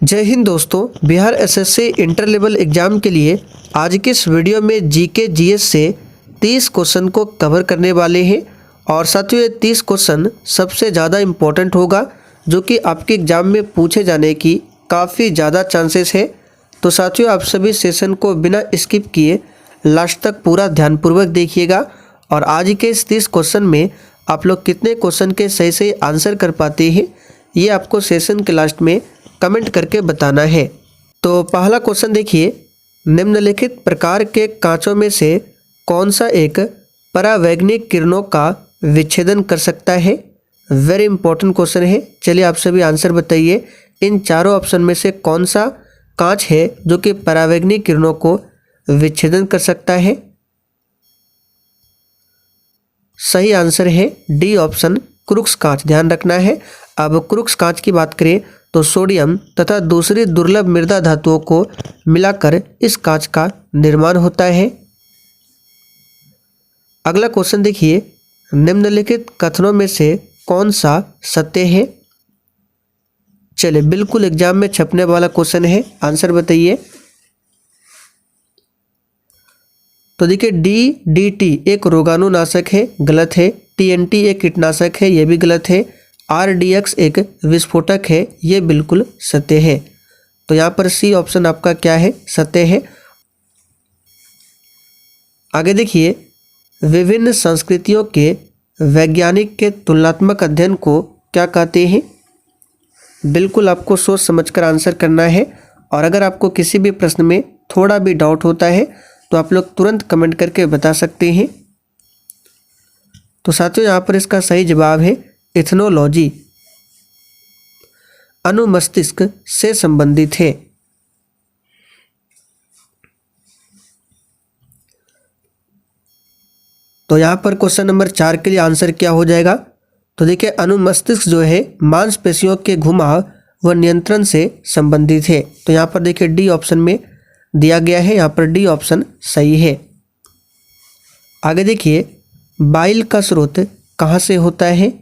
जय हिंद दोस्तों। Bihar SSC inter level exam के लिए आज के इस वीडियो में जीके जीएस से 30 क्वेश्चन को कवर करने वाले हैं और साथियों ये 30 क्वेश्चन सबसे ज़्यादा इम्पोर्टेंट होगा जो कि आपके एग्ज़ाम में पूछे जाने की काफ़ी ज़्यादा चांसेस है। तो साथियों आप सभी सेशन को बिना स्किप किए लास्ट तक पूरा ध्यानपूर्वक देखिएगा और आज के इस 30 क्वेश्चन में आप लोग कितने क्वेश्चन के सही सही आंसर कर पाते हैं ये आपको सेशन के लास्ट में कमेंट करके बताना है। तो पहला क्वेश्चन देखिए, निम्नलिखित प्रकार के कांचों में से कौन सा एक परावैंगनिक किरणों का विच्छेदन कर सकता है। वेरी इंपॉर्टेंट क्वेश्चन है। चलिए आप सभी आंसर बताइए, इन चारों ऑप्शन में से कौन सा कांच है जो कि परावैंगनिक किरणों को विच्छेदन कर सकता है। सही आंसर है डी ऑप्शन, क्रुक्स कांच। ध्यान रखना है, अब क्रुक्स कांच की बात करें तो सोडियम तथा दूसरी दुर्लभ मृदा धातुओं को मिलाकर इस कांच का निर्माण होता है। अगला क्वेश्चन देखिए, निम्नलिखित कथनों में से कौन सा सत्य है। चलिए बिल्कुल एग्जाम में छपने वाला क्वेश्चन है, आंसर बताइए। तो देखिए DDT एक रोगाणुनाशक है, गलत है। TNT एक कीटनाशक है, यह भी गलत है। RDX एक विस्फोटक है, ये बिल्कुल सत्य है। तो यहाँ पर सी ऑप्शन आपका क्या है, सत्य है। आगे देखिए, विभिन्न संस्कृतियों के वैज्ञानिक के तुलनात्मक अध्ययन को क्या कहते हैं। बिल्कुल आपको सोच समझकर आंसर करना है और अगर आपको किसी भी प्रश्न में थोड़ा भी डाउट होता है तो आप लोग तुरंत कमेंट करके बता सकते हैं। तो साथियों यहाँ पर इसका सही जवाब है इथनोलॉजी, अनुमस्तिष्क से संबंधित है। तो यहाँ पर क्वेश्चन नंबर 4 के लिए आंसर क्या हो जाएगा। तो देखिए अनुमस्तिष्क जो है मांसपेशियों के घुमाव व नियंत्रण से संबंधित है। तो यहाँ पर देखिए डी ऑप्शन में दिया गया है, यहाँ पर डी ऑप्शन सही है। आगे देखिए, बाइल का स्रोत कहाँ से होता है।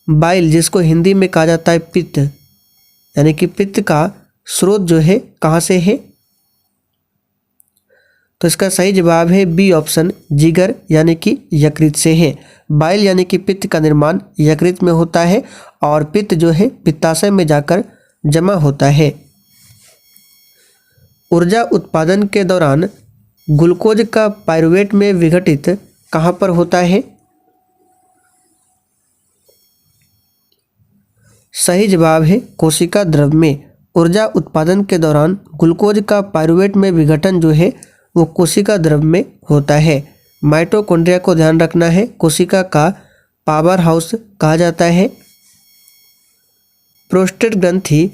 बाइल जिसको हिंदी में कहा जाता है पित्त, यानी कि पित्त का स्रोत जो है कहाँ से है। तो इसका सही जवाब है बी ऑप्शन, जिगर यानी कि यकृत से है। बाइल यानी कि पित्त का निर्माण यकृत में होता है और पित्त जो है पित्ताशय में जाकर जमा होता है। ऊर्जा उत्पादन के दौरान ग्लूकोज का पायरुवेट में विघटित कहाँ पर होता है। सही जवाब है कोशिका द्रव में। ऊर्जा उत्पादन के दौरान ग्लूकोज का पायरुवेट में विघटन जो है वो कोशिका द्रव में होता है। माइटोकॉन्ड्रिया को ध्यान रखना है, कोशिका का पावर हाउस कहा जाता है। प्रोस्टेट ग्रंथि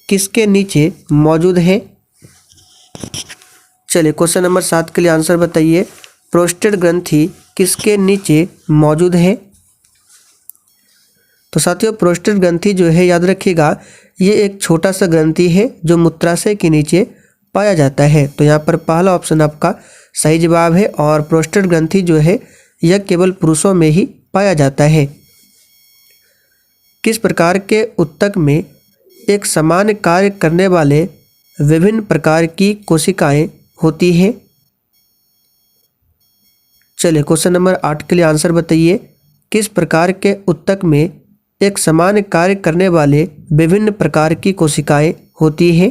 किसके नीचे मौजूद है। चलिए क्वेश्चन नंबर 7 के लिए आंसर बताइए, प्रोस्टेट ग्रंथि किसके नीचे मौजूद है। तो साथियों प्रोस्टेट ग्रंथि जो है याद रखिएगा ये एक छोटा सा ग्रंथि है जो मूत्राशय के नीचे पाया जाता है। तो यहाँ पर पहला ऑप्शन आपका सही जवाब है और प्रोस्टेट ग्रंथि जो है यह केवल पुरुषों में ही पाया जाता है। किस प्रकार के उत्तक में एक समान कार्य करने वाले विभिन्न प्रकार की कोशिकाएं होती हैं। चलिए क्वेश्चन नंबर 8 के लिए आंसर बताइए, किस प्रकार के उत्तक में एक समान कार्य करने वाले विभिन्न प्रकार की कोशिकाएं होती हैं।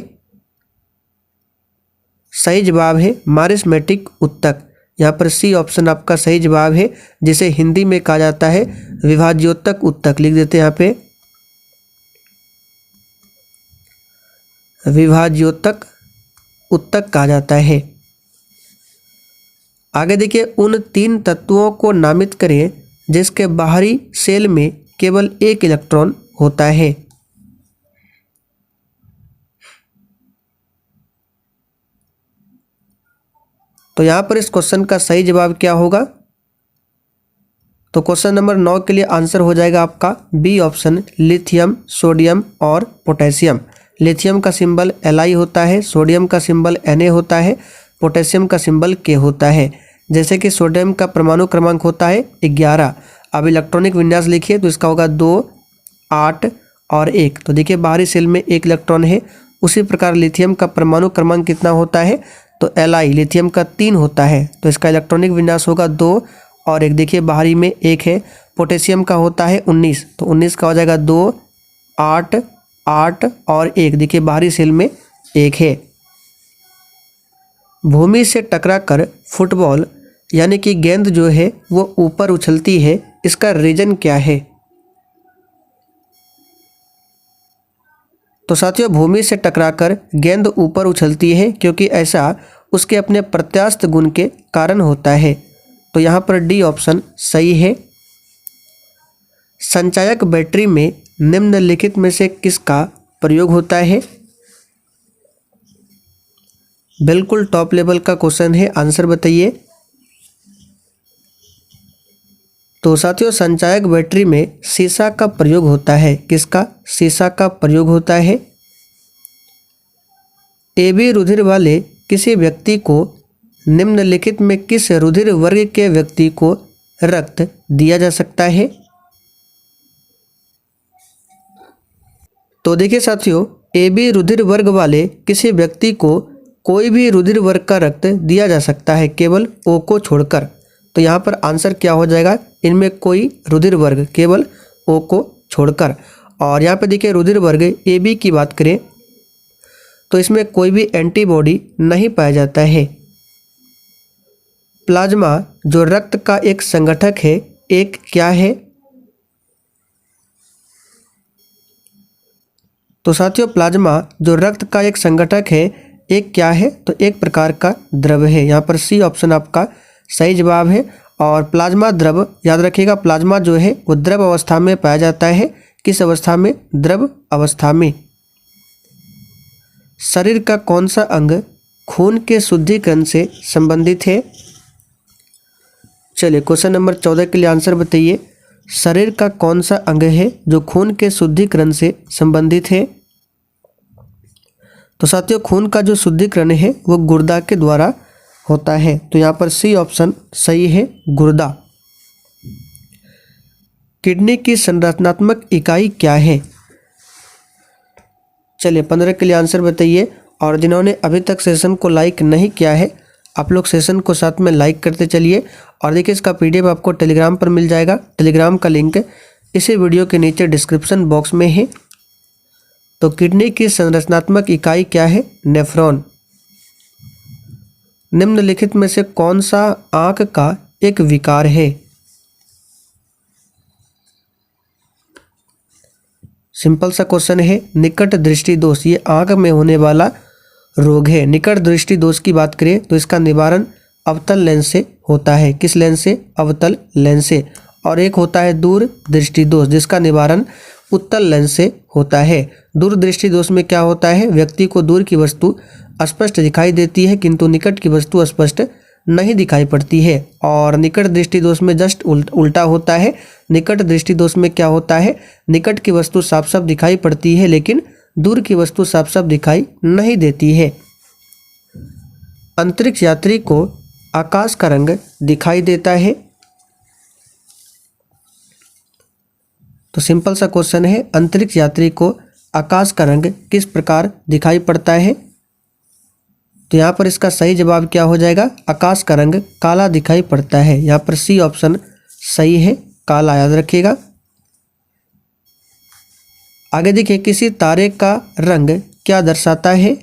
सही जवाब है मारिस्मेटिक उत्तक। यहाँ पर सी ऑप्शन आपका सही जवाब है, जिसे हिंदी में कहा जाता है विभाज्योत्तक उत्तक। लिख देते हैं यहाँ पे विभाज्योत्तक उत्तक कहा जाता है। आगे देखिए, उन 3 तत्वों को नामित करें जिसके बाहरी सेल में केवल एक इलेक्ट्रॉन होता है। तो यहाँ पर इस क्वेश्चन का सही जवाब क्या होगा। तो क्वेश्चन नंबर 9 के लिए आंसर हो जाएगा आपका बी ऑप्शन, लिथियम, सोडियम और पोटेशियम। लिथियम का सिंबल Li होता है, सोडियम का सिंबल Na होता है, पोटेशियम का सिंबल K होता है। जैसे कि सोडियम का परमाणु क्रमांक होता है 11। अब इलेक्ट्रॉनिक विन्यास लिखिए तो इसका होगा 2, 8 और 1। तो देखिए बाहरी शेल में 1 इलेक्ट्रॉन है। उसी प्रकार लिथियम का परमाणु क्रमांक कितना होता है, तो Li लिथियम का 3 होता है, तो इसका इलेक्ट्रॉनिक विन्यास होगा 2 और 1। देखिए बाहरी में 1 है। पोटेशियम का होता है 19, तो 19 का हो जाएगा 2, 8, 8 और 1। देखिए बाहरी शेल में 1 है। भूमि से टकराकर फुटबॉल यानी कि गेंद जो है वो ऊपर उछलती है, इसका रीजन क्या है। तो साथियों भूमि से टकराकर गेंद ऊपर उछलती है क्योंकि ऐसा उसके अपने प्रत्यास्थ गुण के कारण होता है। तो यहाँ पर डी ऑप्शन सही है। संचायक बैटरी में निम्नलिखित में से किसका प्रयोग होता है। बिल्कुल टॉप लेवल का क्वेश्चन है, आंसर बताइए। तो साथियों संचायक बैटरी में सीसा का प्रयोग होता है। किसका, सीसा का प्रयोग होता है। AB रुधिर वाले किसी व्यक्ति को निम्नलिखित में किस रुधिर वर्ग के व्यक्ति को रक्त दिया जा सकता है। तो देखिए साथियों AB रुधिर वर्ग वाले किसी व्यक्ति को कोई भी रुधिर वर्ग का रक्त दिया जा सकता है, केवल O को छोड़कर। तो यहाँ पर आंसर क्या हो जाएगा, इनमें कोई रुधिर वर्ग केवल O को छोड़कर। और यहाँ पे देखिए रुधिर वर्ग AB की बात करें तो इसमें कोई भी एंटीबॉडी नहीं पाया जाता है। प्लाज्मा जो रक्त का एक संगठक है, एक क्या है। तो साथियों प्लाज्मा जो रक्त का एक संगठक है, एक क्या है, तो एक प्रकार का द्रव है। यहाँ पर सी ऑप्शन आपका सही जवाब है। और प्लाज्मा द्रव याद रखिएगा, प्लाज्मा जो है वो द्रव अवस्था में पाया जाता है। किस अवस्था में, द्रव अवस्था में। शरीर का कौन सा अंग खून के शुद्धिकरण से संबंधित है। चलिए क्वेश्चन नंबर 14 के लिए आंसर बताइए। शरीर का कौन सा अंग है जो खून के शुद्धिकरण से संबंधित है। तो साथियों खून का जो शुद्धिकरण है वो गुर्दा के द्वारा होता है। तो यहाँ पर सी ऑप्शन सही है, गुर्दा। किडनी की संरचनात्मक इकाई क्या है। चलिए 15 के लिए आंसर बताइए। और जिन्होंने अभी तक सेशन को लाइक नहीं किया है, आप लोग सेशन को साथ में लाइक करते चलिए। और देखिए इसका PDF आपको टेलीग्राम पर मिल जाएगा। टेलीग्राम का लिंक इसी वीडियो के नीचे डिस्क्रिप्शन बॉक्स में है। तो किडनी की संरचनात्मक इकाई क्या है, नेफ्रॉन। निम्नलिखित में से कौन सा आंख का एक विकार है। सिंपल सा क्वेश्चन है, निकट दृष्टि दोष। ये आंख में होने वाला रोग है। निकट दृष्टि दोष की बात करें तो इसका निवारण अवतल लेंस से होता है। किस लेंस से, अवतल लेंस से। और एक होता है दूर दृष्टि दोष, जिसका निवारण उत्तल लेंस से होता है। दूर दृष्टि दोष में क्या होता है, व्यक्ति को दूर की वस्तु स्पष्ट दिखाई देती है किंतु निकट की वस्तु स्पष्ट नहीं दिखाई पड़ती है। और निकट दृष्टि दोष में जस्ट उल्टा होता है। निकट दृष्टि दोष में क्या होता है, निकट की वस्तु साफ साफ दिखाई पड़ती है लेकिन दूर की वस्तु साफ साफ दिखाई नहीं देती है। अंतरिक्ष यात्री को आकाश का रंग दिखाई देता है। तो सिंपल सा क्वेश्चन है, अंतरिक्ष यात्री को आकाश का रंग किस प्रकार दिखाई पड़ता है। तो यहाँ पर इसका सही जवाब क्या हो जाएगा, आकाश का रंग काला दिखाई पड़ता है। यहाँ पर सी ऑप्शन सही है, काला, याद रखिएगा। आगे देखिए, किसी तारे का रंग क्या दर्शाता है।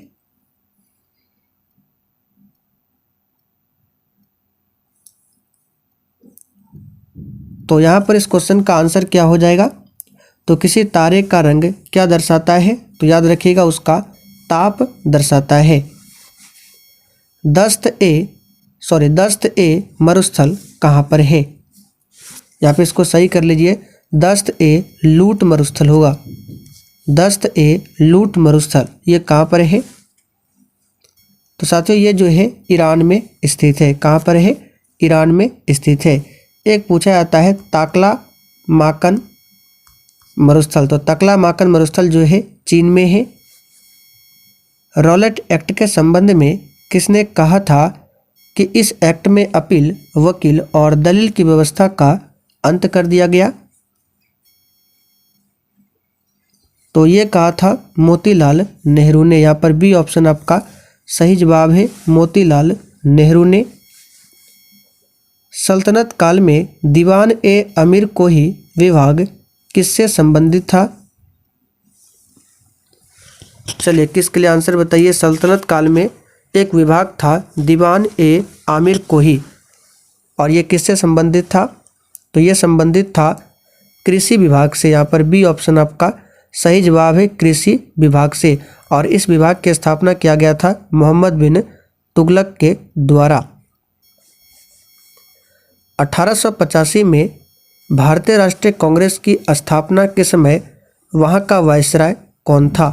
तो यहाँ पर इस क्वेश्चन का आंसर क्या हो जाएगा, तो किसी तारे का रंग क्या दर्शाता है, तो याद रखिएगा उसका ताप दर्शाता है। दस्त ए मरुस्थल कहाँ पर है। यहाँ पे इसको सही कर लीजिए, दस्त ए लूट मरुस्थल होगा। दस्त ए लूट मरुस्थल ये कहाँ पर है। तो साथियों ये जो है ईरान में स्थित है। कहाँ पर है, ईरान में स्थित है। एक पूछा जाता है ताकला माकन मरुस्थल, तो तकला माकन मरुस्थल जो है चीन में है। रॉलेट एक्ट के संबंध में किसने कहा था कि इस एक्ट में अपील, वकील और दलील की व्यवस्था का अंत कर दिया गया। तो ये कहा था मोतीलाल नेहरू ने। यहाँ पर बी ऑप्शन आपका सही जवाब है, मोतीलाल नेहरू ने। सल्तनत काल में दीवान ए अमीर कोही विभाग किससे संबंधित था? चलिए किसके लिए आंसर बताइए। सल्तनत काल में एक विभाग था दीवान ए आमिर कोही, और ये किससे संबंधित था? तो ये संबंधित था कृषि विभाग से। यहाँ पर बी ऑप्शन आपका सही जवाब है, कृषि विभाग से। और इस विभाग की स्थापना किया गया था मोहम्मद बिन तुगलक के द्वारा। 1885 में भारतीय राष्ट्रीय कांग्रेस की स्थापना के समय वहाँ का वायसराय कौन था?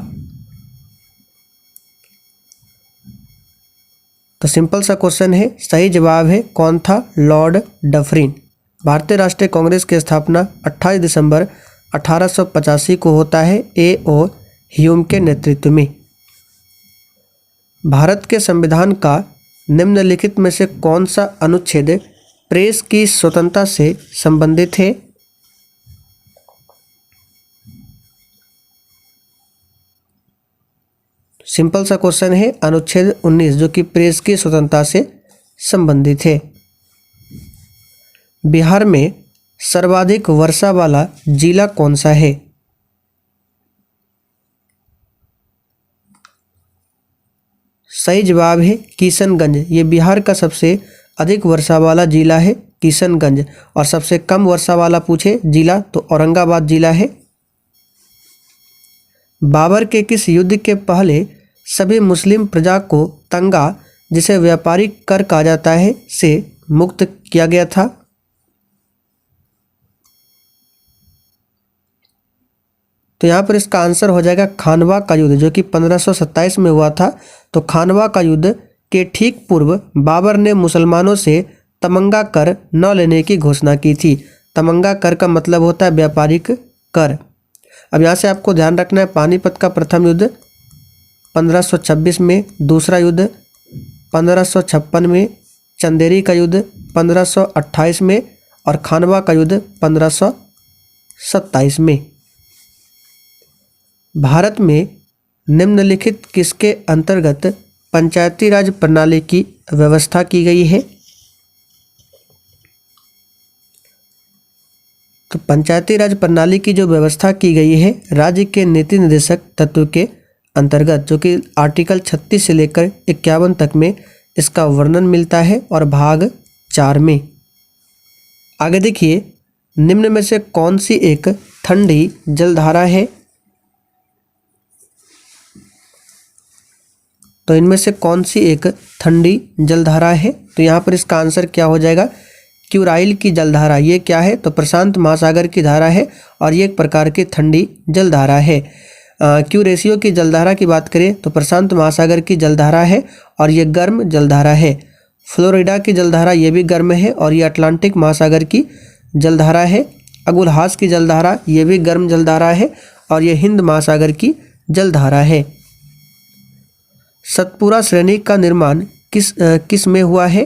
तो सिंपल सा क्वेश्चन है, सही जवाब है कौन था? Lord Dufferin. भारतीय राष्ट्रीय कांग्रेस की स्थापना 28 दिसंबर 1885 को होता है A.O. ह्यूम के नेतृत्व में। भारत के संविधान का निम्नलिखित में से कौन सा अनुच्छेद प्रेस की स्वतंत्रता से संबंधित है? सिंपल सा क्वेश्चन है, अनुच्छेद 19 जो कि प्रेस की स्वतंत्रता से संबंधित है। बिहार में सर्वाधिक वर्षा वाला जिला कौन सा है? सही जवाब है किशनगंज। ये बिहार का सबसे अधिक वर्षा वाला जिला है किशनगंज। और सबसे कम वर्षा वाला पूछे जिला तो औरंगाबाद जिला है। बाबर के किस युद्ध के पहले सभी मुस्लिम प्रजा को तंगा, जिसे व्यापारिक कर कहा जाता है, से मुक्त किया गया था? तो यहाँ पर इसका आंसर हो जाएगा खानवा का युद्ध, जो कि 1527 में हुआ था। तो खानवा का युद्ध के ठीक पूर्व बाबर ने मुसलमानों से तमंगा कर न लेने की घोषणा की थी। तमंगा कर का मतलब होता है व्यापारिक कर। अब यहाँ से आपको ध्यान रखना है, पानीपत का प्रथम युद्ध 1526 में, दूसरा युद्ध 1556 में, चंदेरी का युद्ध 1528 में और खानवा का युद्ध 1527 में। भारत में निम्नलिखित किसके अंतर्गत पंचायती राज प्रणाली की व्यवस्था की गई है? तो पंचायती राज प्रणाली की जो व्यवस्था की गई है राज्य के नीति निर्देशक तत्व के अंतर्गत, जो कि आर्टिकल 36 से लेकर 51 तक में इसका वर्णन मिलता है और भाग 4 में। आगे देखिए, निम्न में से कौन सी एक ठंडी जलधारा है? तो इनमें से कौन सी एक ठंडी जलधारा है? तो यहाँ पर इसका आंसर क्या हो जाएगा? क्यूराइल की जलधारा। ये क्या है? तो प्रशांत महासागर की धारा है और ये एक प्रकार की ठंडी जलधारा है। क्यूरेशियो की जलधारा की बात करें तो प्रशांत महासागर की जलधारा है और ये गर्म जलधारा है। फ्लोरिडा की जलधारा ये भी गर्म है और ये अटलांटिक महासागर की जलधारा है। अगुलहास की जलधारा ये भी गर्म जलधारा है और ये हिंद महासागर की जलधारा है। सतपुरा श्रेणी का निर्माण किस में हुआ है?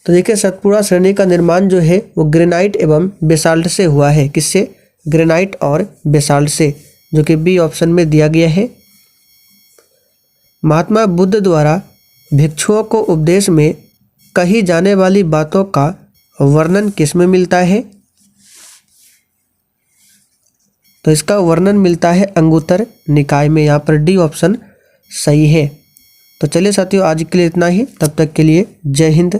तो देखिए, सतपुरा श्रेणी का निर्माण जो है वो ग्रेनाइट एवं बेसाल्ट से हुआ है। किससे? ग्रेनाइट और बेसाल्ट से, जो कि बी ऑप्शन में दिया गया है। महात्मा बुद्ध द्वारा भिक्षुओं को उपदेश में कही जाने वाली बातों का वर्णन किस में मिलता है? तो इसका वर्णन मिलता है अंगुत्तर निकाय में। यहाँ पर डी ऑप्शन सही है। तो चलिए साथियों, आज के लिए इतना ही। तब तक के लिए जय हिंद,